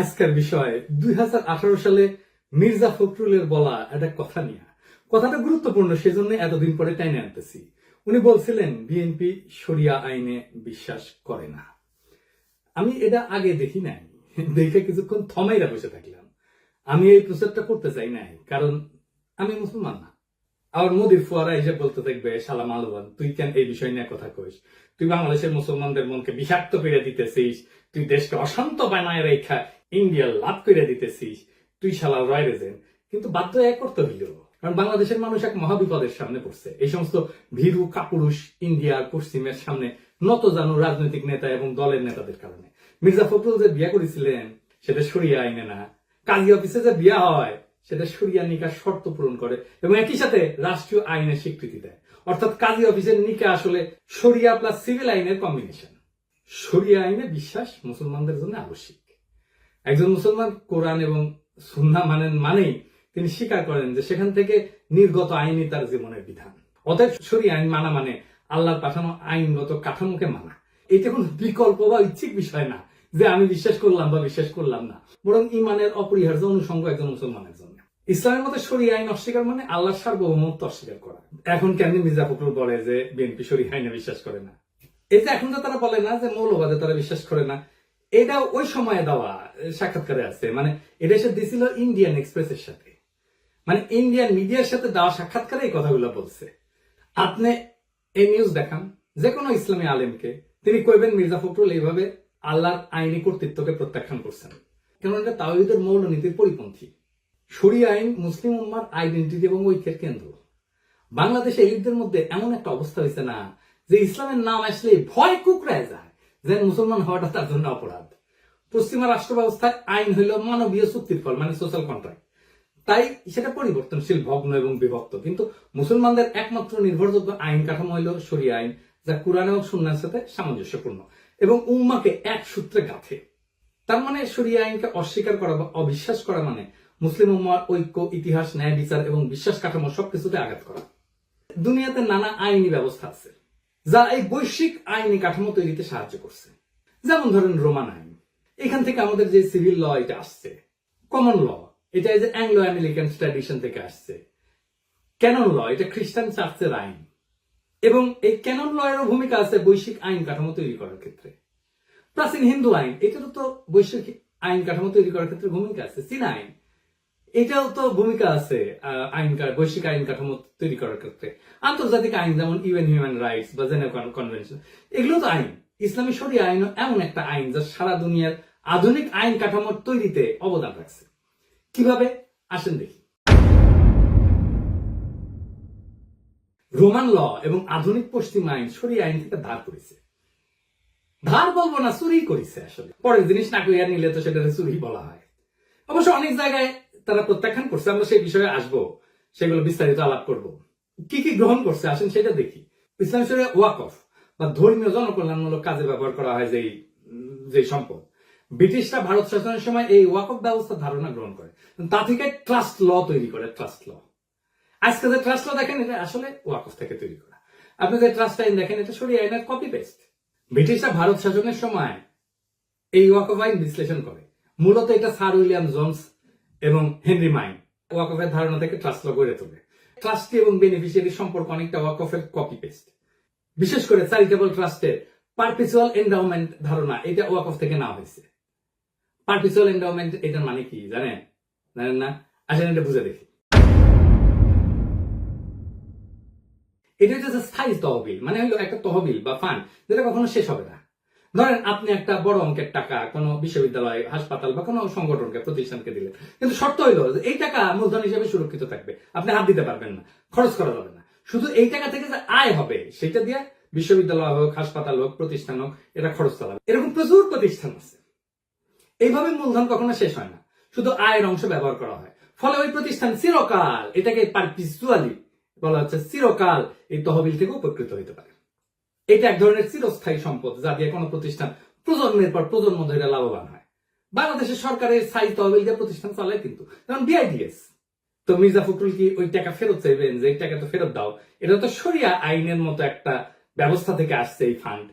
আজকের বিষয় 2018 সালে মির্জা ফখরুলের বলা একটা কথা নিয়ে। কথাটা গুরুত্বপূর্ণ, সেজন্য এতদিন পরে টাইনে আনতেছি। উনি বলছিলেন বিএনপি শরিয়া আইনে বিশ্বাস করে না। আমি এটা আগে দেখি নাই, দেখে কিছুক্ষণ থমাইরা বসে থাকলাম। আমি এই প্রচারটা করতে চাই নাই, কারণ আমি মুসলমান না। আবার মোদির ফুয়ারা হিসেবে বলতে থাকবে, শালা মালবান, তুই কেন এই বিষয় নিয়ে কথা কইস? তুই বাংলাদেশের মুসলমানদের মনকে বিষাক্ত করে দিতেছিস, তুই দেশকে অশান্ত বানায় রেখা ইন্ডিয়া লাভ করে দিতেছিস, তুই শালা রয় রেজেন। কিন্তু বাধ্য এক করতে হইল, কারণ বাংলাদেশের মানুষ এক মহাবিপদের সামনে পড়ছে। এই সমস্ত ভীরু কাপুরুষ ইন্ডিয়ার পশ্চিমের সামনে নত জানু রাজনৈতিক নেতা এবং দলের নেতাদের কারণে। মির্জা ফখরুল যে বিয়া করেছিলেন সেটা শরিয়া আইনে না, কাজী অফিসে যে বিয়া হয় সেটা শরিয়া নিকার শর্ত পূরণ করে এবং একই সাথে রাষ্ট্রীয় আইনের স্বীকৃতি দেয়। অর্থাৎ কাজী অফিসের নিকা আসলে শরিয়া প্লাস সিভিল আইনের কম্বিনেশন। শরিয়া আইনে বিশ্বাস মুসলমানদের জন্য আবশ্যিক। একজন মুসলমান কোরআন এবং সুন্নাহ মানেন, মানেই তিনি স্বীকার করেন যে সেখান থেকে নির্গত আইনই তার জীবনের বিধান। অতএব শরিয়া আইন মানা মানে আল্লাহর পাঠানো আইনগত কাঠামোকে মানা। এটা কোনো বিকল্প বা ইচ্ছিক বিষয় না যে আমি বিশ্বাস করলাম বা বিশ্বাস করলাম না, বরং ইমানের অপরিহার্য অনুষঙ্গ একজন মুসলমানের জন্য। ইসলামের মধ্যে শরিয়া আইন অস্বীকার মানে আল্লাহর সার্বভৌমত্ব অস্বীকার করা। এখন কেন মির্জা ফখরুল বলে যে বিএনপি শরিয়া আইনে বিশ্বাস করে না? এই যে এখন যে তারা বলে না যে মৌলবাদে তারা বিশ্বাস করে না, এটা ওই সময়ে দেওয়া সাক্ষাৎকারে আছে। মানে এটা এসে দিছিল ইন্ডিয়ান এক্সপ্রেসের সাথে, মানে ইন্ডিয়ান মিডিয়ার সাথে দেওয়া সাক্ষাৎকারে এই কথাগুলো বলছে। আপনি এই নিউজ দেখান যে কোনো ইসলামী আলেমকে, তিনি কইবেন মির্জা ফখরুল এইভাবে আল্লাহর আইনি কর্তৃত্বকে প্রত্যাখ্যান করছেন, কেন এটা তাওহীদের মৌলনীতির পরিপন্থী। শরিয়া আইন মুসলিম উম্মার আইডেন্টিটি এবং ঐক্যের কেন্দ্র। বাংলাদেশে এলিটদের মধ্যে এমন একটা অবস্থা হয়েছে না যে ইসলামের নাম আসলে ভয় কুকড়ায় যায়, যেন মুসলমান হওয়াটা তার জন্য অপরাধ। পশ্চিমা রাষ্ট্র ব্যবস্থায় আইন হইল মানবীয় চুক্তির ফল, মানে সোশ্যাল কন্ট্রাক্ট। তাই সেটা পরিবর্তনশীল, ভগ্ন এবং বিভক্ত। কিন্তু মুসলমানদের একমাত্র নির্ভরযোগ্য আইন কাঠামো হইল শরিয়া আইন, যা কুরআন এবং সুন্নাহর সাথে সামঞ্জস্যপূর্ণ এবং উম্মাকে এক সূত্রে গাঁথে। তার মানে শরিয়া আইনকে অস্বীকার করা বা অবিশ্বাস করা মানে মুসলিম উম্মার ঐক্য, ইতিহাস, ন্যায় বিচার এবং বিশ্বাস কাঠামো সবকিছুতে আঘাত করা। দুনিয়াতে নানা আইনি ব্যবস্থা আছে যা এই বৈশ্বিক আইনি কাঠামো তৈরিতে সাহায্য করছে। যেমন ধরেন রোমান আইন, এখান থেকে আমাদের যে সিভিল ল এটা আসছে। কমন ল, এটা যে অ্যাংলো আমেরিকান ট্র্যাডিশন থেকে আসছে। ক্যানন ল, এটা খ্রিস্টান চার্চের আইন। এবং এই ক্যানন ল এরও ভূমিকা আছে বৈশ্বিক আইন কাঠামো তৈরি করার ক্ষেত্রে। প্রাচীন হিন্দু আইন, এটারও তো বৈশ্বিক আইন কাঠামো তৈরি করার ক্ষেত্রে ভূমিকা আছে। চীনা আইন, এটাও তো ভূমিকা আছে বৈশ্বিক আইন কাঠামো তৈরি করার ক্ষেত্রে। আন্তর্জাতিক আইন যেমন ইউএন হিউম্যান রাইটস বা জেনেভা কনভেনশন, এগুলো তো আইন। ইসলামী শরিয়া আইন এমন একটা আইন যা সারা দুনিয়ার আধুনিক আইন কাঠামোর তৈরিতে অবদান রাখছে। কিভাবে আসেন দেখি। রোমান ল এবং আধুনিক পশ্চিম আইন শরিয়া আইন থেকে ধার করেছে। ধার বলবো না, চুরি করেছে। আসলে পরের জিনিস না কইয়া নিলে তো সেটা চুরি বলা হয়। অবশ্য অনেক জায়গায় তারা প্রত্যাখ্যান করছে, আমরা সেই বিষয়ে আসবো, সেগুলো বিস্তারিত আলাপ করব। কি কি গ্রহণ করছে আসেন সেটা দেখি। ইসলামী শরিয়া ওয়াকফ বা ধর্মীয় জনকল্যাণমূলক কাজে ব্যবহার করা হয় যে সম্পদ, ব্রিটিশরা ভারত শাসনের সময় এই ওয়াকফ ব্যবস্থা ধারণা গ্রহণ করে, তা থেকে ট্রাস্ট ল তৈরি করে। ট্রাস্ট ল, আজকে যে ট্রাস্ট ল দেখেন এটা আসলে ওয়াকফ থেকে তৈরি করা। আপনি যে ট্রাস্ট আইন দেখেন এটা শরিয়া আইনের কপি পেস্ট। ব্রিটিশরা ভারত শাসনের সময় এই ওয়াকফ আইন বিশ্লেষণ করে। মূলত এটা স্যার উইলিয়াম জোন্স এবং হেনরি মাইন ওয়াকফের ধারণা থেকে ট্রাস্ট ল গড়ে তোলে। ট্রাস্টি এবং বেনিফিশিয়ারি সম্পর্ক অনেকটা ওয়াকফের কপি পেস্ট। বিশেষ করে চ্যারিটেবল ট্রাস্টের পারপিচুয়াল এন্ডাওমেন্ট ধারণা, এটা ওয়াকফ থেকে নেওয়া হয়েছে। পারপিচুয়াল এন্ডাওমেন্ট এটার মানে কি জানেন? জানেন না? আসেন এটা বুঝে দেখি। এটা হচ্ছে স্থায়ী তহবিল, মানে হলো একটা তহবিল বা ফান্ড যেটা কখনো শেষ হবে না। ধরেন আপনি একটা বড় অঙ্কের টাকা কোনো বিশ্ববিদ্যালয়, হাসপাতাল বা কোনো সংগঠনকে, প্রতিষ্ঠানকে দিলেন, কিন্তু শর্ত হইলো যে এই টাকা মূলধন হিসেবে সুরক্ষিত থাকবে, আপনি হাত দিতে পারবেন না, খরচ করা যাবে না। শুধু এই টাকা থেকে যে আয় হবে সেটা দিয়ে বিশ্ববিদ্যালয় হোক, হাসপাতাল হোক, প্রতিষ্ঠান হোক, এটা খরচ চালাবে। এরকম প্রচুর প্রতিষ্ঠান আছে। এইভাবে মূলধন কখনো শেষ হয় না, শুধু আয়ের অংশ ব্যবহার করা হয়। ফলে ওই প্রতিষ্ঠান চিরকাল, এটাকে পারপিচুয়ালি বলা হচ্ছে, চিরকাল এই তহবিল থেকে উপকৃত হইতে পারে। এটা এক ধরনের চিরস্থায়ী সম্পদ যা দিয়ে কোনো প্রতিষ্ঠান প্রজন্মের পর প্রজন্ম ধরে লাভবান হয়। বাংলাদেশের সরকারের স্থায়ী তহবিল দিয়ে প্রতিষ্ঠান চালায় কিন্তু, যেমন বিআইডিএস। তো মির্জা ফখরুল কি ওই টাকা ফেরত চাইবেন যে এই টাকা তো ফেরত দাও? এটা তো শরিয়া আইনের মতো একটা ব্যবস্থা থেকে আসছে এই ফান্ড।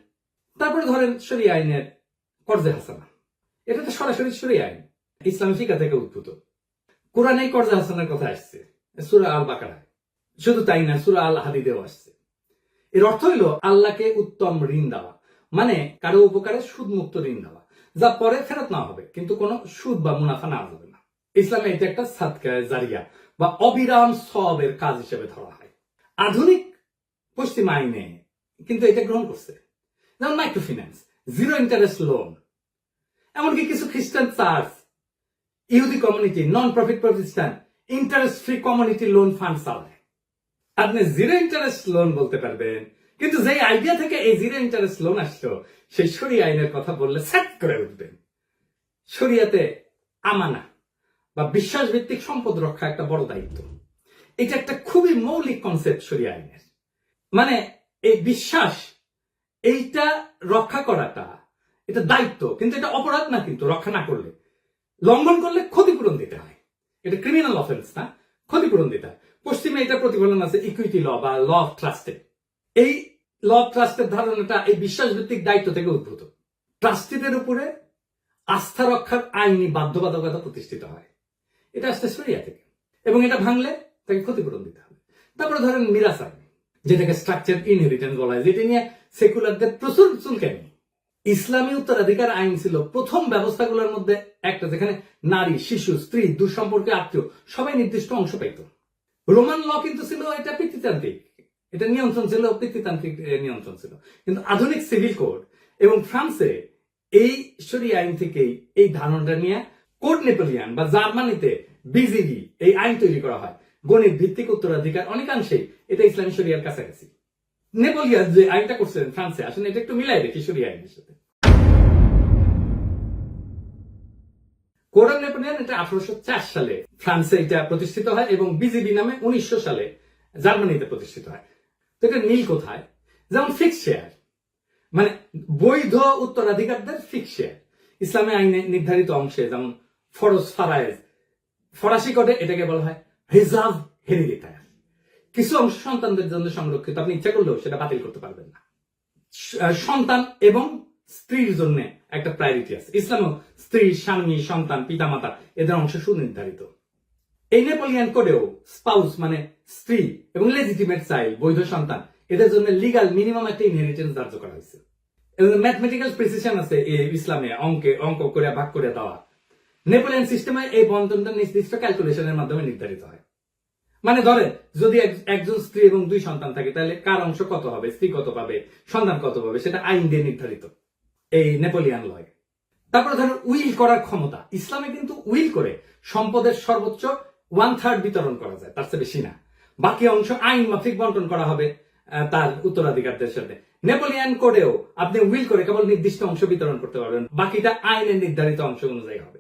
তারপরে ধরেন শরিয়া আইনের কর্জে হাসানা, এটা তো সরাসরি শরিয়া আইন। ইসলামী ফিকা থেকে উদ্ভূত। কোরআনে কর্জা হাসানের কথা আসছে সূরা আল বাকারায়, শুধু তাই না সূরা আল হাদিদেও আসছে। এর অর্থ হইল আল্লাহকে উত্তম ঋণ দেওয়া, মানে কারো উপকারে সুদ মুক্ত ঋণ দেওয়া, যা পরে ফেরত না হবে, কিন্তু কোনো সুদ বা মুনাফা নেওয়া যাবে না। ইসলামে এটা একটা সাদকা জারিয়া বা অবিরাম সওয়াবের কাজ হিসেবে ধরা হয়। আধুনিক পশ্চিম আইনে কিন্তু এটা গ্রহণ করছে, যেমন মাইক্রোফিন্যান্স, জিরো ইন্টারেস্ট লোন, এমনকি কিছু খ্রিস্টান চার্চ, ইহুদি কমিউনিটি, নন প্রফিট প্রতিষ্ঠান interest free community loan fund চালায়। আপনি জিরো ইন্টারেস্ট লোন বলতে পারবেন, কিন্তু যে আইডিয়া থেকে এই জিরো ইন্টারেস্ট লোন আসলো, সেই শরিয়া আইনের কথা বললে সেট করে উঠবেন। শরিয়াতে আমানা বা বিশ্বাস ভিত্তিক সম্পদ রক্ষা একটা বড় দায়িত্ব। এটা একটা খুবই মৌলিক কনসেপ্ট শরিয়া আইনের। মানে এই বিশ্বাস, এইটা রক্ষা করাটা এটা দায়িত্ব, কিন্তু এটা অপরাধ না। কিন্তু রক্ষা না করলে, লঙ্ঘন করলে ক্ষতিপূরণ দিতে হয়। এটা ক্রিমিনাল অফেন্স না, ক্ষতিপূরণ দিতে হয়। পশ্চিমে এটা প্রতিফলন আছে ইকুইটি ল বা ল অফ ট্রাস্টে। এই ল অফ ট্রাস্টের ধারণাটা এই বিশ্বাস ভিত্তিক দায়িত্ব থেকে উদ্ভূত। ট্রাস্টিদের উপরে আস্থা রক্ষার আইনি বাধ্যবাধকতা প্রতিষ্ঠিত হয়, এটা আসছে শরিয়া থেকে, এবং এটা ভাঙলে তাকে ক্ষতিপূরণ দিতে হবে। তারপরে ধরেন মিরাস আইন, যেটাকে স্ট্রাকচার ইনহেরিটেন্স বলা হয়, যেটা নিয়ে সেকুলারদের প্রচুর চুলকানি। ইসলামী উত্তরাধিকার আইন ছিল প্রথম ব্যবস্থাগুলোর মধ্যে একটা, যেখানে নারী, শিশু, স্ত্রী, দূরসম্পর্কে আত্মীয় সবাই নির্দিষ্ট অংশ পেত। রোমান ল কিন্তু ছিল এটা পিতৃতান্ত্রিক, এটা নিয়ন্ত্রণ ছিল পিতৃতান্ত্রিক নিয়ন্ত্রণ ছিল। কিন্তু আধুনিক সিভিল কোড এবং ফ্রান্সে এই শরিয়া আইন থেকেই এই ধারণাটা নিয়ে কোড নেপোলিয়ান বা জার্মানিতে বিজিবি এই আইন তৈরি করা হয়। গণিত ভিত্তিক উত্তরাধিকার অনেকাংশেই এটা ইসলামী শরিয়ার কাছাকাছি। নেপোলিয়ান যে আইনটা করছিলেন ফ্রান্সে, আসলে এটা একটু মিলাই দেখি শরিয়া আইনের সাথে। কোড অফ নেপোলিয়ান এটা 1804 সালে ফ্রান্সে এটা প্রতিষ্ঠিত হয়, এবং বিজিবি নামে 1900 সালে জার্মানিতে প্রতিষ্ঠিত হয়। তো এটা মিল কোথায়? যেমন ফিক্স শেয়ার, মানে বৈধ উত্তরাধিকারদের ফিক্স শেয়ার ইসলামী আইনে নির্ধারিত অংশে, যেমন ফরজ, ফারায়েজ, ফরাসি কোডে এটাকে বলা হয় রিজার্ভ হেরিডিটারি। কিছু অংশ সন্তানদের জন্য সংরক্ষিত, আপনি ইচ্ছা করলেও সেটা বাতিল করতে পারবেন না। সন্তান এবং স্ত্রীর জন্য একটা প্রায়োরিটি আছে। ইসলামও স্ত্রী, স্বামী, সন্তান, পিতামাতা এদের অংশ সুনির্ধারিত। এই নেপোলিয়ান কোডেও স্পাউস মানে স্ত্রী এবং লেজিটিমেট চাইল্ড, বৈধ সন্তান, এদের জন্য লিগাল মিনিমাম একটা ইনহেরিটেন্স ধার্য করা হয়েছে। এবং ম্যাথমেটিক্যাল প্রিসিশন আছে ইসলামে, অঙ্ক করে ভাগ করে দেওয়া। নেপোলিয়ান সিস্টেমে এই বন্টনটা নির্দিষ্ট ক্যালকুলেশনের মাধ্যমে নির্ধারিত হয়। মানে ধরেন যদি একজন স্ত্রী এবং 2 সন্তান থাকে, তাহলে কার অংশ কত হবে, স্ত্রী কত পাবে, সন্তান কত পাবে, সেটা আইন দিয়ে নির্ধারিত এই নেপোলিয়ান লয়। তারপরে ধরেন উইল করার ক্ষমতা। ইসলামে কিন্তু উইল করে সম্পদের সর্বোচ্চ 1/3 বিতরণ করা যায়, তার চেয়ে বেশি না। বাকি অংশ আইন মাফিক বন্টন করা হবে তার উত্তরাধিকারদের সাথে। নেপোলিয়ান কোডেও আপনি উইল করে কেবল নির্দিষ্ট অংশ বিতরণ করতে পারবেন, বাকিটা আইনের নির্ধারিত অংশ অনুযায়ী হবে।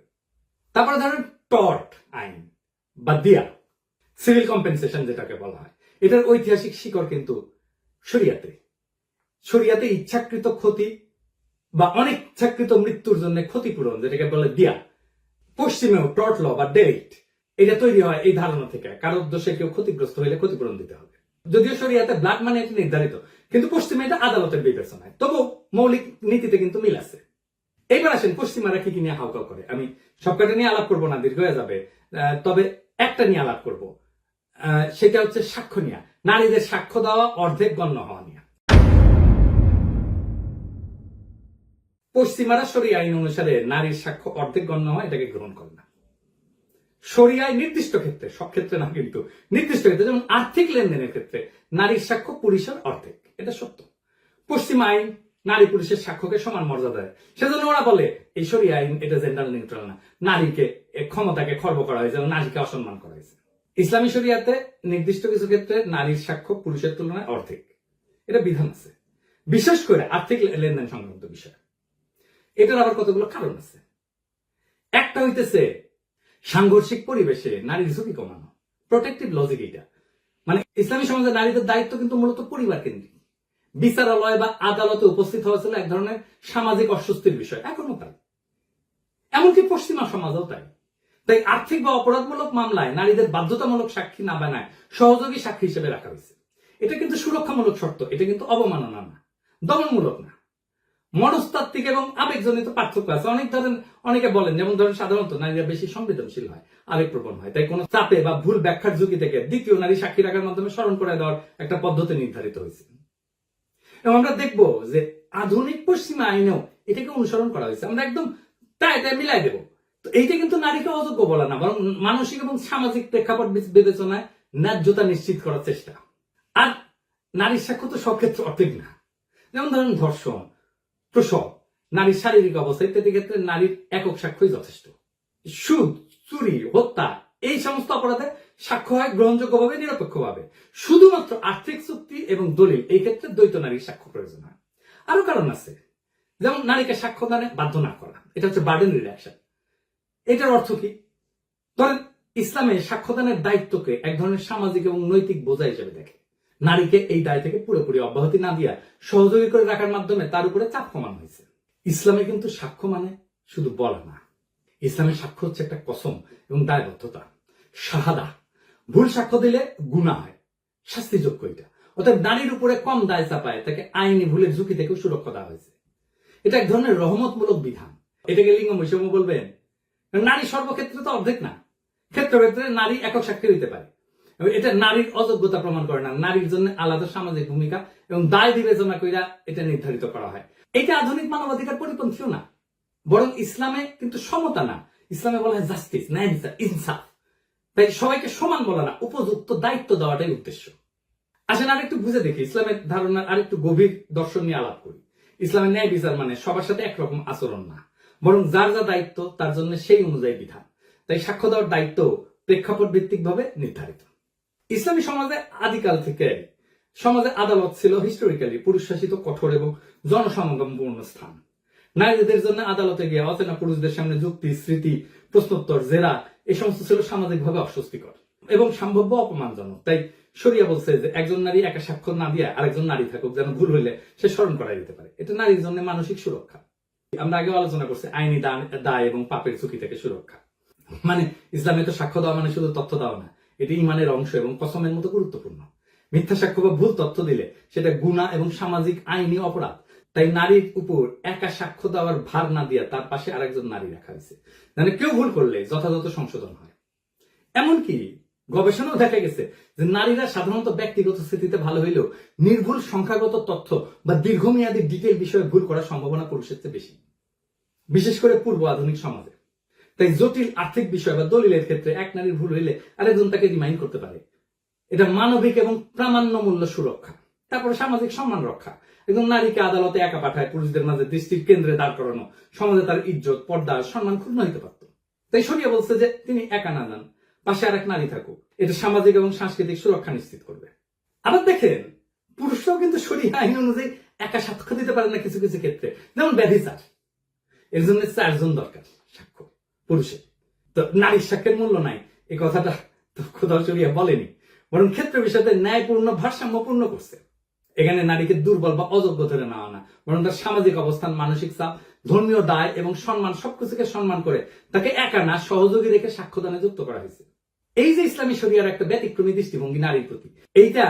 তারপরে ধরেন টর্ট আইন বা দিয়া, সিভিল কম্পেনসেশন যেটাকে বলা হয়, এটার ঐতিহাসিক শিকড় কিন্তু শরিয়াতে। শরিয়াতে ইচ্ছাকৃত ক্ষতি বা অনিচ্ছাকৃত মৃত্যুর জন্য ক্ষতিপূরণ, যেটাকে বলে দিয়া। পশ্চিমেও টর্ট ল বা ডেরিট, এটা তৈরি হয় এই ধারণা থেকে, কারো দোষে কেউ ক্ষতিগ্রস্ত হলে ক্ষতিপূরণ দিতে হবে। যদিও শরিয়াতে ব্লাড মানে এটা নির্ধারিত, কিন্তু পশ্চিমে এটা আদালতের বিবেচনায়। তবু মৌলিক নীতিতে কিন্তু মিল আছে। এইবার আসেন পশ্চিমারা কি নিয়ে হাউকাউ করে। আমি সবকটা নিয়ে আলাপ করবো না, দীর্ঘ হয়ে যাবে। তবে একটা নিয়ে আলাপ করব, সেটা হচ্ছে সাক্ষ্য নিয়ে। নারীদের সাক্ষ্য দেওয়া অর্ধেক গণ্য হওয়া নিয়ে। পশ্চিমারা শরিয়া আইন অনুসারে নারীর সাক্ষ্য অর্ধেক গণ্য হয়, এটাকে গ্রহণ করে না। শরিয়ায় নির্দিষ্ট ক্ষেত্রে, সব ক্ষেত্রে না কিন্তু নির্দিষ্ট ক্ষেত্রে, যেমন আর্থিক লেনদেনের ক্ষেত্রে নারীর সাক্ষ্য পুরুষের অর্ধেক, এটা সত্য। পশ্চিম আইন নারী পুরুষের সাক্ষ্যকে সমান মর্যাদা দেয়, সেজন্য ওরা বলে এই শরিয়া আইন এটা জেন্ডার নিউট্রাল না, নারীকে ক্ষমতাকে খর্ব করা হয়েছে, নারীকে অসম্মান করা হয়েছে। ইসলামী শরিয়াতে নির্দিষ্ট কিছু ক্ষেত্রে নারীর সাক্ষ্য পুরুষের তুলনায় অর্ধেক, এটা বিধান আছে, বিশেষ করে আর্থিক লেনদেন সংক্রান্ত বিষয়। এটার আবার কতগুলো কারণ আছে। একটা হইতেছে সাংঘর্ষিক পরিবেশে নারীর ঝুঁকি কমানো, প্রোটেক্টিভ লজিক। এটা মানে ইসলামী সমাজে নারীদের দায়িত্ব কিন্তু মূলত পরিবার কেন্দ্রিক। বিচারালয় বা আদালতে উপস্থিত হওয়া ছিল এক ধরনের সামাজিক অস্বস্তির বিষয়, এখনো তাই, এমনকি পশ্চিমা সমাজও তাই। তাই আর্থিক বা অপরাধমূলক মামলায় নারীদের বাধ্যতামূলক সাক্ষী না বানায় সহযোগী সাক্ষী হিসেবে রাখা হয়েছে। এটা কিন্তু সুরক্ষামূলক শর্ত, এটা কিন্তু অবমাননা না, দমনমূলক না। মনস্তাত্ত্বিক এবং আবেগজনিত পার্থক্য আছে। অনেকে বলেন, যেমন ধরেন সাধারণত নারীরা বেশি সংবেদনশীল হয়, আবেগপ্রবণ হয়, তাই কোনো চাপে বা ভুল ব্যাখ্যার ঝুঁকি থেকে দ্বিতীয় নারী সাক্ষী রাখার মাধ্যমে স্মরণ করে দেওয়ার একটা পদ্ধতি নির্ধারিত হয়েছে। এবং আমরা দেখবো যে আধুনিক পশ্চিমা আইনেও এটাকে অনুসরণ করা হয়েছে। আমরা একদম তাই মিলাই দেবো। তো এইটা কিন্তু নারীকে অযোগ্য বলা না, বরং মানসিক এবং সামাজিক প্রেক্ষাপট বিবেচনায় ন্যায্যতা নিশ্চিত করার চেষ্টা। আর নারীর সাক্ষ্য তো সব ক্ষেত্রে অর্ধেক না। যেমন ধরেন ধর্ষণ, প্রসব, নারীর শারীরিক অবস্থা ইত্যাদি ক্ষেত্রে নারীর একক সাক্ষ্যই যথেষ্ট। সুদ, চুরি, হত্যা এই সমস্ত অপরাধে সাক্ষ্য হয় গ্রহণযোগ্যভাবে, নিরপেক্ষভাবে। শুধুমাত্র আর্থিক চুক্তি এবং দলিল এই ক্ষেত্রে দ্বৈত নারীর সাক্ষ্য প্রয়োজন হয়। আরো কারণ আছে, যেমন নারীকে সাক্ষ্য দানে বাধ্য না করা, এটা হচ্ছে বার্ডেন রিডাকশন। এটার অর্থ কি? ধরেন ইসলামে সাক্ষ্যদানের দায়িত্বকে এক ধরনের সামাজিক এবং নৈতিক বোঝা হিসেবে দেখে। নারীকে এই দায় থেকে পুরোপুরি অব্যাহতি না দিয়া সহযোগী করে রাখার মাধ্যমে তার উপরে চাপ কমানো হয়েছে। ইসলামে কিন্তু সাক্ষ্য মানে শুধু বলা না, ইসলামের সাক্ষ্য হচ্ছে একটা কসম এবং দায়বদ্ধতা, শাহাদা। ভুল সাক্ষ্য দিলে গুনাহ হয়, শাস্তিযোগ্য এটা। অর্থাৎ নারীর উপরে কম দায় চাপায় তাকে আইনি ভুলের ঝুঁকি থেকেও সুরক্ষা দেওয়া হয়েছে। এটা এক ধরনের রহমতমূলক বিধান। এটাকে লিঙ্গ বৈষম্য বলবেন? নারী সর্বক্ষেত্রে তো অর্ধেক না, ক্ষেত্রে ক্ষেত্রে নারী একক সাক্ষী দিতে পারে। এটা নারীর অযোগ্যতা প্রমাণ করে না, নারীর জন্য আলাদা সামাজিক ভূমিকা এবং দায় বিবেচনা কইরা এটা নির্ধারিত করা হয়। এটা আধুনিক মানবাধিকার পরিপন্থীও না, বরং ইসলামে কিন্তু সমতা না, ইসলামে বলা হয় জাস্টিস, ন্যায় বিচার, ইনসাফ। তাই সবাইকে সমান বলা না, উপযুক্ত দায়িত্ব দেওয়াটাই উদ্দেশ্য। আসেন আরেকটু বুঝে দেখি ইসলামের ধারণার আরেকটু গভীর দর্শন নিয়ে আলাপ করি। ইসলামের ন্যায় বিচার মানে সবার সাথে একরকম আচরণ না, বরং যার যা দায়িত্ব তার জন্য সেই অনুযায়ী বিধান। তাই সাক্ষ্য দেওয়ার দায়িত্ব প্রেক্ষাপট ভিত্তিক ভাবে নির্ধারিত। ইসলামী সমাজে আদিকাল থেকে সমাজে আদালত ছিল হিস্টোরিক্যালি পুরুষ শাসিত, কঠোর এবং জনসমাগমপূর্ণ স্থান। নারীদের জন্য আদালতে গিয়ে অচেনা পুরুষদের সামনে যুক্তি, স্মৃতি, প্রশ্নোত্তর, জেরা এই সমস্ত ছিল সামাজিকভাবে অস্বস্তিকর এবং সম্ভাব্য অপমানজনক। তাই শরিয়া বলছে যে একজন নারী একা সাক্ষ্য না দিয়ে আরেকজন নারী থাকুক, যেন ভুল হইলে সে স্মরণ করাই দিতে পারে। এটা নারীর জন্য মানসিক সুরক্ষা। আমরা আগে আলোচনা করছি আইনি দায় এবং পাপের ঝুঁকি থেকে সুরক্ষা। মানে ইসলামে তো সাক্ষ্য দেওয়া মানে শুধু তথ্য দেওয়া না, এটি ইমানের অংশ এবং কসমের মতো গুরুত্বপূর্ণ। মিথ্যা সাক্ষ্য বা ভুল তথ্য দিলে সেটা গুনাহ এবং সামাজিক আইনি অপরাধ। তাই নারীর উপর একা সাক্ষ্য দেওয়ার ভার না দিয়ে তার পাশে আরেকজন নারী রাখা হয়েছে, মানে কেউ ভুল করলে যথাযথ সংশোধন হয়। এমনকি গবেষণাও দেখা গেছে যে নারীরা সাধারণত ব্যক্তিগত স্মৃতিতে ভালো হইলেও নির্ভুল সংখ্যাগত তথ্য বা দীর্ঘমেয়াদী ডিটেল বিষয়ে ভুল করার সম্ভাবনা পুরুষের চেয়ে বেশি, বিশেষ করে পূর্ব আধুনিক সমাজে। তাই জটিল আর্থিক বিষয় বা দলিলের ক্ষেত্রে এক নারীর ভুল হইলে আরেকজন তাকে রিমাইন্ড করতে পারে। এটা মানবিক এবং প্রামাণ্য মূল্য সুরক্ষা। তারপরে সামাজিক সম্মান রক্ষা। একজন নারীকে আদালতে একা পাঠায় পুরুষদের মাঝে দৃষ্টির কেন্দ্রে দাঁড় করানো সমাজে তার ইজ্জত, পর্দা, সম্মান ক্ষুণ্ণ হইতে পারত। তাই শরিয়া বলছে যে তিনি একা না যান, পাশে আরেক নারী থাকুক। এটা সামাজিক এবং সাংস্কৃতিক সুরক্ষা নিশ্চিত করবে। আবার দেখেন পুরুষরাও কিন্তু শরিয়া আইন অনুযায়ী একা সাক্ষ্য দিতে পারে না কিছু কিছু ক্ষেত্রে, যেমন ব্যভিচার। এর জন্য 4 জন দরকার সাক্ষ্য পুরুষের। তো নারীর সাক্ষ্যের মূল্য নাই এই কথাটা তো কোথাও শরিয়া বলেনি, বরং ক্ষেত্র বিষয়তে ন্যায়পূর্ণ, ভারসাম্যপূর্ণ করছে। এখানে নারীকে দুর্বল বা অযোগ্য ধরে নেওয়া না, বরং তার সামাজিক অবস্থান, মানসিক চাপ, ধর্মীয় দায় এবং সম্মান সবকিছুকে সম্মান করে তাকে একা না সহযোগী রেখে সাক্ষ্যদানে যুক্ত করা হয়েছে। এই যে ইসলামী শরিয়ার একটা ব্যতিক্রমী দৃষ্টিভঙ্গি নারীর প্রতি, এইটা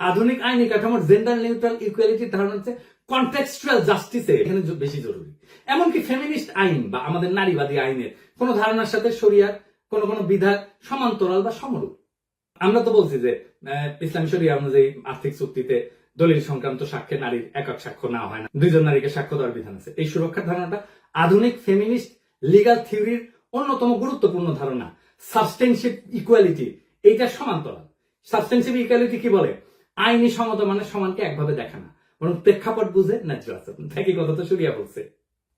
আধুনিক আইনি কাঠামোর জেন্ডার নিউট্রাল ইকুয়ালিটির ধারণা হচ্ছে কনটেক্সচুয়াল জাস্টিসে এখানে বেশি জরুরি। এমনকি ফেমিনিস্ট আইন বা আমাদের নারীবাদী আইনের কোন ধারণার সাথে শরিয়ার কোন কোন বিধান সমান্তরাল বা সমরূপ। আমরা তো বলছি যে ইসলামী শরিয়া অনুযায়ী আর্থিক চুক্তিতে দলিল সংক্রান্ত সাক্ষ্যে নারীর একক সাক্ষ্য না হয় না, 2 জন নারীকে সাক্ষ্য দেওয়ার বিধান আছে। এই সুরক্ষার ধারণাটা আধুনিক ফেমিনিস্ট লিগাল থিওরির অন্যতম গুরুত্বপূর্ণ ধারণা। সাবস্টেনশিভ ইকুয়ালিটি এইটা সমান্তরাল। সাবস্টেনশিভ ইকুয়ালিটি কি বলে? আইনি সমতা মানে সমানকে একভাবে দেখা না, বরং প্রেক্ষাপট বুঝে ন্যায্য আচরণ। একই কথা তো শরিয়া বলছে।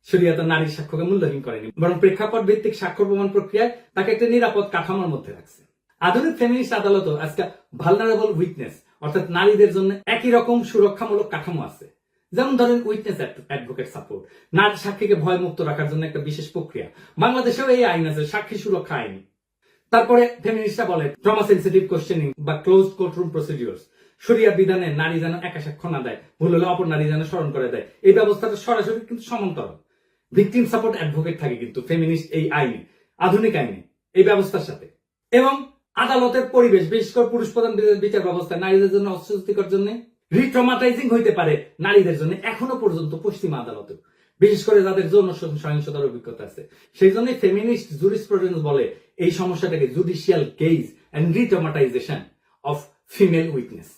শরিয়া তো নারীর সাক্ষ্যকে মূল্যহীন করেনি, বরং প্রেক্ষাপট ভিত্তিক সাক্ষ্য প্রমাণ প্রক্রিয়ায় তাকে একটা নিরাপদ কাঠামোর মধ্যে রাখছে। আধুনিক ফেমিনিস্ট আদালতও আজকে ভালনারেবল উইটনেস অর্থাৎ নারীদের জন্য একই রকম সুরক্ষামূলক কাঠামো আছে। যেমন ধরেন উইটনেস অ্যাডভোকেট সাপোর্ট, নারী সাক্ষীকে ভয় মুক্ত রাখার জন্য একটা বিশেষ প্রক্রিয়া। বাংলাদেশেও এই আইন আছে, সাক্ষী সুরক্ষা আইন। তারপরে ফেমিনিস্টরা বলে ট্রমা সেনসিটিভ কোশ্চেনিং বা ক্লোজড কোর্টরুম প্রসিডিউরস। শরিয়া বিধানে নারী যেন একা সাক্ষ্য না দেয়, ভুল হলে অপর নারী যেন স্মরণ করে দেয়। এই ব্যবস্থাটা সরাসরি কিন্তু সমান্তরাল। ভিকটিম সাপোর্ট অ্যাডভোকেট থাকে কিন্তু ফেমিনিস্ট এই আইনে, আধুনিক আইনে এই ব্যবস্থার সাথে। এবং আদালতের পরিবেশ, বিশেষ করে পুরুষ প্রধান বিচার ব্যবস্থা নারীদের জন্য অস্বস্তিকর জন্য রিট্রমাটাইজিং হইতে পারে নারীদের জন্য এখনো পর্যন্ত পশ্চিমা আদালতে, বিশেষ করে যাদের যৌন সহিংসতার অভিজ্ঞতা আছে। সেই জন্য ফেমিনিস্ট জুরিসপ্রুডেন্স বলে এই সমস্যাটাকে judicial gaze and retraumatization of female weakness.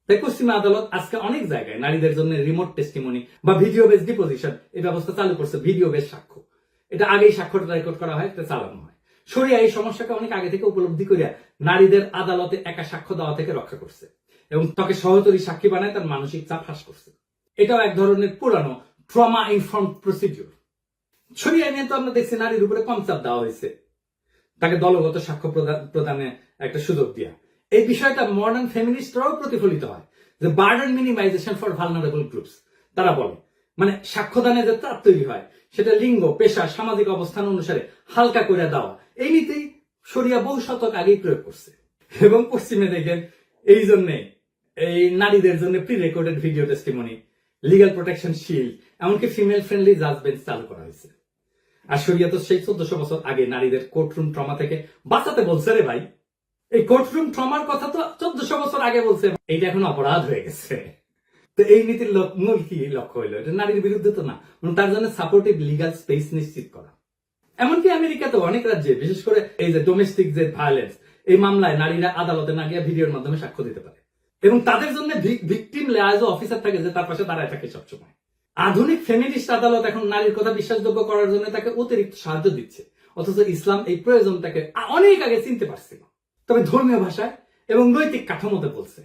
তাই পশ্চিমা আদালত আজকে অনেক জায়গায় নারীদের জন্য রিমোট টেস্টিমনি বা ভিডিও বেস ডিপোজিশন এই ব্যবস্থা চালু করছে। ভিডিও বেস সাক্ষ্য, এটা আগেই সাক্ষ্যটা রেকর্ড করা হয়, এটা চালানো হয়। শরিয়া এই সমস্যাকে অনেক আগে থেকে উপলব্ধি করিয়া নারীদের আদালতে একা সাক্ষ্য দেওয়া থেকে রক্ষা করছে এবং তাকে সহযোগী সাক্ষী বানায় তার মানসিক চাপ হ্রাস করছে। এটাও এক ধরনের পুরানো ট্রমা ইনফর্মড প্রসিডিউর। শরিয়া নিয়ে তো আমরা দেখছি নারীর উপরে কম চাপ দেওয়া হয়েছে, তাকে দলগত সাক্ষ্য প্রদানে একটা সুযোগ দিয়া। এই বিষয়টা মডার্ন ফেমিনিস্টরাও প্রতিফলিত হয় যে burden minimisation for vulnerable groups. তারা বলে মানে সাক্ষ্যদানে যে চাপ তৈরি হয় সেটা লিঙ্গ, পেশা, সামাজিক অবস্থান অনুসারে হালকা করে দেওয়া, এই নীতি শরিয়া বহু শতক আগেই প্রয়োগ করছে। এবং পশ্চিমে দেখেন এই জন্যে এই নারীদের জন্য pre recorded video testimony, legal protection shield, এমনকি ফিমেল ফ্রেন্ডলি জাজমেন্ট চালু করা হয়েছে। আর শরিয়া তো সেই 1400 বছর আগে নারীদের কোর্টরুম ট্রমা থেকে বাঁচাতে বলছে রে ভাই। এই কোর্টরুম ট্রমার কথা তো 1400 বছর আগে বলছে, এইটা এখন অপরাধ হয়ে গেছে। তো এই নীতির মূল কি লক্ষ্য হইলো? এটা নারীর বিরুদ্ধে তো না, তার জন্য সাপোর্টিভ লিগাল স্পেস নিশ্চিত করা। এমনকি আমেরিকাতে অনেক রাজ্যে, বিশেষ করে এই যে ডোমেস্টিক যে ভায়োলেন্স, এই মামলায় নারীরা আদালতে না গিয়ে ভিডিওর মাধ্যমে সাক্ষ্য দিতে পারে এবং তাদের জন্য ভিকটিম লেয়াজ অফিসার থাকে যে তার পাশে দাঁড়ায় থাকে সবসময়। আধুনিক ফেমিনিস্ট আদালত এখন নারীর কথা বিশ্বাসযোগ্য করার জন্য তাকে অতিরিক্ত সাহায্য দিচ্ছে, অথচ ইসলাম এই প্রয়োজনটাকে অনেক আগে চিনতে পারছিল, তবে ধর্মীয় ভাষায় এবং নৈতিক কাঠামোতে বলছে।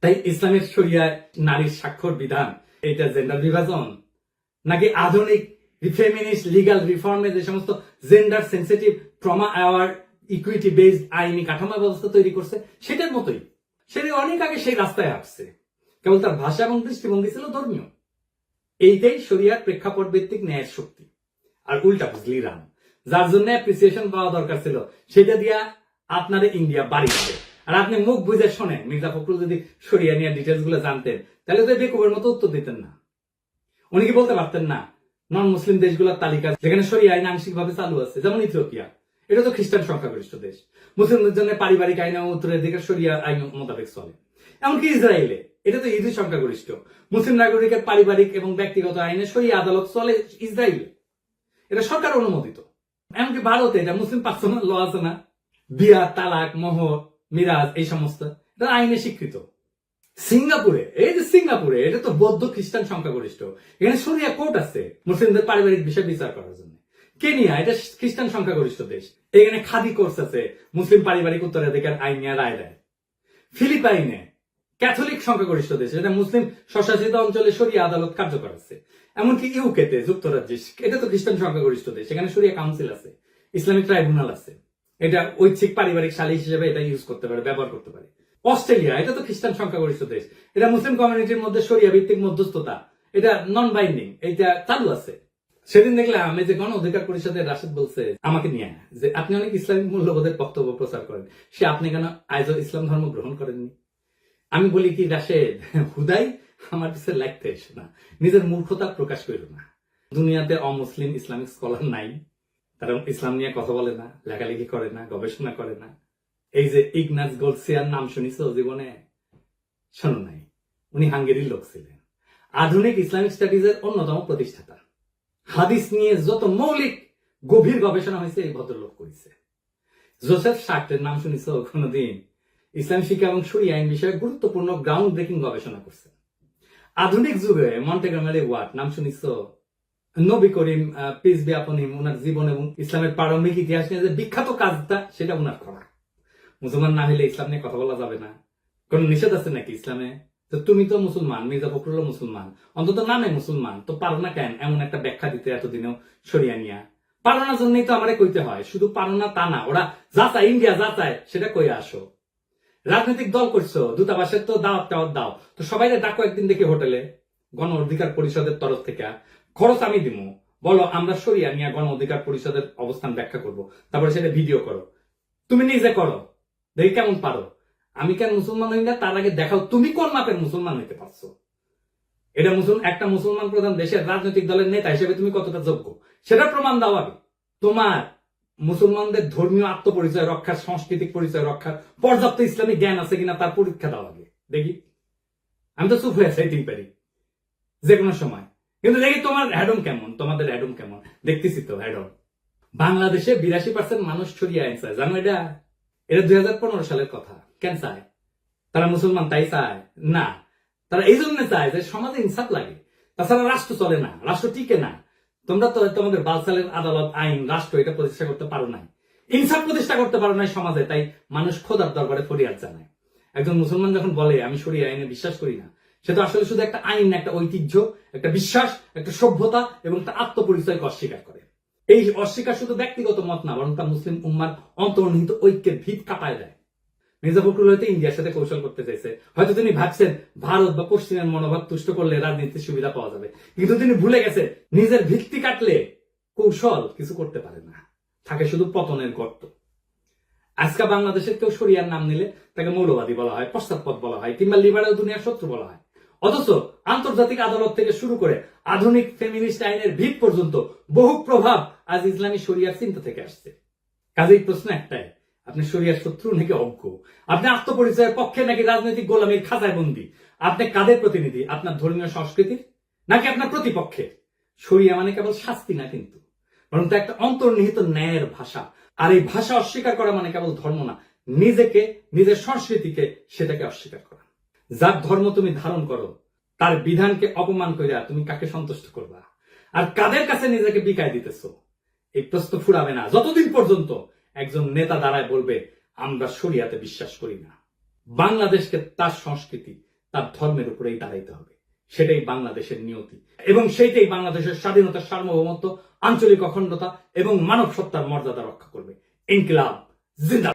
তাই ইসলামের শরিয়ায় নারীর স্বাক্ষর বিধান এটা জেন্ডার বিভাজন নাকি আধুনিক ফেমিনিস্ট লিগাল রিফর্মে যে সমস্ত gender sensitive trauma award equity based আইনি কাঠামো ব্যবস্থা তৈরি করছে সেটার মতোই। সেটা অনেক আগে সেই রাস্তায় আসছে, কেবল তার ভাষা এবং দৃষ্টিভঙ্গি ছিল ধর্মীয়। এইটাই শরিয়ার প্রেক্ষাপট ভিত্তিক ন্যায়ের শক্তি। আর উল্টা বুঝলি রাম, যার জন্য অ্যাপ্রিসিয়েশন পাওয়া দরকার ছিল সেটা দিয়া আপনার ইন্ডিয়া বাড়ি যাবে। আর আপনি মুখ বুঝে শোনেন, মির্জা ফখরুল যদি শরিয়া নিয়ে ডিটেলস গুলো জানতেন তাহলে তো বেকুবের মতো উত্তর দিতেন না। উনি কি বলতে পারতেন না নন মুসলিম দেশগুলোর তালিকা যেখানে শরিয়া আইন আংশিক ভাবে চালু আছে, যেমন ইথিওপিয়া, এটা তো খ্রিস্টান সংখ্যাগরিষ্ঠ দেশ, মুসলিমদের জন্য পারিবারিক আইন এবং উত্তরাধিকার শরিয়া আইন মোতাবেক চলে। এমনকি ইসরায়েলে, এটা তো ইহুদি সংখ্যাগরিষ্ঠ, মুসলিম নাগরিকের পারিবারিক এবং ব্যক্তিগত আইনে শরিয়া আদালত চলে ইসরায়েলে, এটা সরকার অনুমোদিত। এমনকি ভারতে এটা মুসলিম পার্সোনাল ল আছে না, বিয়া, তালাক, মোহর, মিরাজ, এই সমস্ত এটা আইনে স্বীকৃত। সিঙ্গাপুরে, এই যে সিঙ্গাপুরে, এটা তো বৌদ্ধ খ্রিস্টান সংখ্যাগরিষ্ঠ, এখানে শরিয়া কোর্ট আছে মুসলিমদের পারিবারিক বিষয় বিচার করার জন্য। কেনিয়া, এটা খ্রিস্টান সংখ্যাগরিষ্ঠ দেশ, এখানে খাদি কোর্স আছে, মুসলিম পারিবারিক উত্তরাধিকার আইন নিয়ে রায় দেয়। ফিলিপাইনে ক্যাথলিক সংখ্যাগরিষ্ঠ দেশ, এটা মুসলিম স্বশাসিত অঞ্চলে শরিয়া আদালত কার্যকর আছে। এমনকি ইউকেতে, যুক্তরাজ্যে, এটা তো খ্রিস্টান সংখ্যাগরিষ্ঠ দেশ, এখানে শরিয়া কাউন্সিল আছে, ইসলামিক ট্রাইব্যুনাল আছে, এটা ঐচ্ছিক পারিবারিক সালিশ হিসেবে এটা ইউজ করতে পারে, ব্যবহার করতে পারে। অস্ট্রেলিয়া, এটা তো খ্রিস্টান সংখ্যাগরিষ্ঠ দেশ, এটা মুসলিম কমিউনিটির মধ্যে শরিয়া ভিত্তিক মধ্যস্থতা, এটা নন বাইন্ডিং, এটা চালু আছে। সেদিন দেখলাম আমি যে গণ অধিকার পরিষদের রাশেদ বলছে আমাকে নিয়ে যে আপনি অনেক ইসলামিক মূল্যবোধের বক্তব্য প্রচার করেন, সে আপনি কেন আজও ইসলাম ধর্ম গ্রহণ করেননি? আমি বলি কি রাশেদ, হুদাই আমার পিছনে লাগতে এসো না, নিজের মূর্খতা প্রকাশ করো না। দুনিয়াতে অমুসলিম ইসলামিক স্কলার নাই, তারা ইসলাম নিয়ে কথা বলে না, লেখালেখি করে না, গবেষণা করে না। এই যে ইগনাস গোলসিয়ার নাম শুনিছো জীবনে? শোনো নাই, উনি হাঙ্গেরির লোক ছিলেন, আধুনিক ইসলামিক স্টাডিজের অন্যতম প্রতিষ্ঠাতা। হাদিস নিয়ে যত মৌলিক গভীর গবেষণা হয়েছে এই ভদ্রলোক করেছে। জোসেফ শার্টের নাম শুনিছো কোনদিন? ইসলাম শিক্ষা এবং শরিয়া আইন বিষয়ে গুরুত্বপূর্ণ গ্রাউন্ড ব্রেকিং গবেষণা করছে। আধুনিক যুগে মন্টেগোমারি ওয়াট নাম শুনিছো? নবী করিম পিস বি আপন হিম, ওনার জীবন এবং ইসলামের প্রারম্ভিক ইতিহাস নিয়ে যে বিখ্যাত কাজটা সেটা ওনার করা। মুসলমান না হলে ইসলাম নিয়ে কথা বলা যাবে না, কোন নিষেধ আছে নাকি ইসলামে? তো তুমি তো মুসলমান, মির্জা ফখরুল মুসলমান, অন্তত নামে মুসলমান, তো পারো না কেন এমন একটা ব্যাখ্যা দিতে এতদিনেও শরিয়া নিয়া? পারো না জন্যই তো আমারে কইতে হয়, শুধু পারো না তা না, ওরা যা চায়, ইন্ডিয়া যা চায় সেটা কইয়া আসো। রাজনৈতিক দল করছো, দূতাবাসের তো দাওয়াত টাওয়াত দাও, তো সবাই ডাকো একদিন দেখি হোটেলে, গণ অধিকার পরিষদের তরফ থেকে, খরচ আমি দিব, বলো আমরা শরিয়া নিয়ে গণ অধিকার পরিষদের অবস্থান ব্যাখ্যা করব, তারপরে সেটা ভিডিও করো, তুমি নিজে করো, দেখি কেমন পারো। আমি কেন মুসলমান হই না তার আগে দেখাও তুমি কোন মাপের মুসলমান হইতে পারছো। এটা একটা মুসলমান প্রধান দেশের রাজনৈতিক দলের নেতা হিসেবে তুমি কতটা যোগ্য সেটা প্রমাণ দাও আগে। তোমার মুসলমানদের ধর্মীয় আত্মপরিচয় রক্ষার, সাংস্কৃতিক পরিচয় রক্ষার পর্যাপ্ত ইসলামিক জ্ঞান আছে কিনা তার পরীক্ষা দাও আগে দেখি। আমি তো চুপ হয়ে চাইতেই পারি যে কোনো সময়, কিন্তু দেখি তোমার অ্যাডম কেমন, তোমাদের অ্যাডম কেমন, দেখতেছি তো অ্যাডম। বাংলাদেশে 82% মানুষ ছড়িয়ে আইন চায়, জানো এটা? এটা 2015 সালের কথা। কেন চায়? তারা মুসলমান তাই চায় না, তারা এই জন্য চায় যে সমাজে ইনসাফ লাগে। তাছাড়া রাষ্ট্র চলে না, রাষ্ট্র টিকে না। তোমরা তো তোমাদের বালসালের আদালত, আইন, রাষ্ট্র এটা প্রতিষ্ঠা করতে পারো নাই, ইনসাফ প্রতিষ্ঠা করতে পারো নাই সমাজে, তাই মানুষ খোদার দরবারে ফরিয়াদ জানায়। একজন মুসলমান যখন বলে আমি শরিয়া আইনে বিশ্বাস করি না, সে তো আসলে শুধু একটা আইন, একটা ঐতিহ্য, একটা বিশ্বাস, একটা সভ্যতা এবং তার আত্মপরিচয়কে অস্বীকার করে। এই অস্বীকার শুধু ব্যক্তিগত মত না, বরং তা মুসলিম উম্মার অন্তর্নিহিত ঐক্যের ভিত কাঁপায় দেয়। মির্জা ফখরুল হয়তো ইন্ডিয়ার সাথে কৌশল করতে চাইছে, হয়তো তিনি ভাবছেন ভারত বা পশ্চিমের মনোভাব তুষ্ট করলে রাজনীতির সুবিধা পাওয়া যাবে, কিন্তু তিনি ভুলে গেছেন নিজের ভিত্তি কাটলে কৌশল কিছু করতে পারে না, থাকে শুধু পতনের গর্ত। আজকে বাংলাদেশের কেউ শরিয়ার নাম নিলে তাকে মৌলবাদী বলা হয়, পশ্চাৎপদ বলা হয়, কিংবা লিবারেল দুনিয়ার শত্রু বলা হয়। অথচ আন্তর্জাতিক আদালত থেকে শুরু করে আধুনিক ফেমিনিস্ট আইনের ভিত পর্যন্ত বহু প্রভাব আজ ইসলামী শরিয়ার চিন্তা থেকে আসছে। কাজেই প্রশ্ন একটাই, আপনি শরিয়ার শত্রু নাকি অজ্ঞ? আপনি আত্মপরিচয়ের পক্ষে নাকি রাজনৈতিক গোলামীর খাঁচায় বন্দী? আপনি কাদের প্রতিনিধি, আপনার ধর্মীয় সংস্কৃতির নাকি আপনার প্রতিপক্ষের? শরিয়া মানে কেবল শাস্তি না কিন্তু, বরং তা একটা অন্তর্নিহিত ন্যায়ের ভাষা। আর এই ভাষা অস্বীকার করা মানে কেবল ধর্ম না, নিজেকে, নিজের সংস্কৃতিকে, সেটাকে অস্বীকার করা। যার ধর্ম তুমি ধারণ করো তার বিধানকে অপমান করিয়া তুমি কাকে সন্তুষ্ট করবা, আর কাদের কাছে নিজেকে বিকায় দিতেছো? এই প্রশ্ন ফুরাবে না যতদিন পর্যন্ত একজন নেতা দাঁড়ায় বলবে আমরা শরিয়াতে বিশ্বাস করি না। বাংলাদেশকে তার সংস্কৃতি, তার ধর্মের উপরেই দাঁড়াইতে হবে। সেটাই বাংলাদেশের নিয়তি, এবং সেইটাই বাংলাদেশের স্বাধীনতা, সার্বভৌমত্ব, আঞ্চলিক অখণ্ডতা এবং মানব সত্তার মর্যাদা রক্ষা করবে। ইনকিলাব জিন্দাবাদ।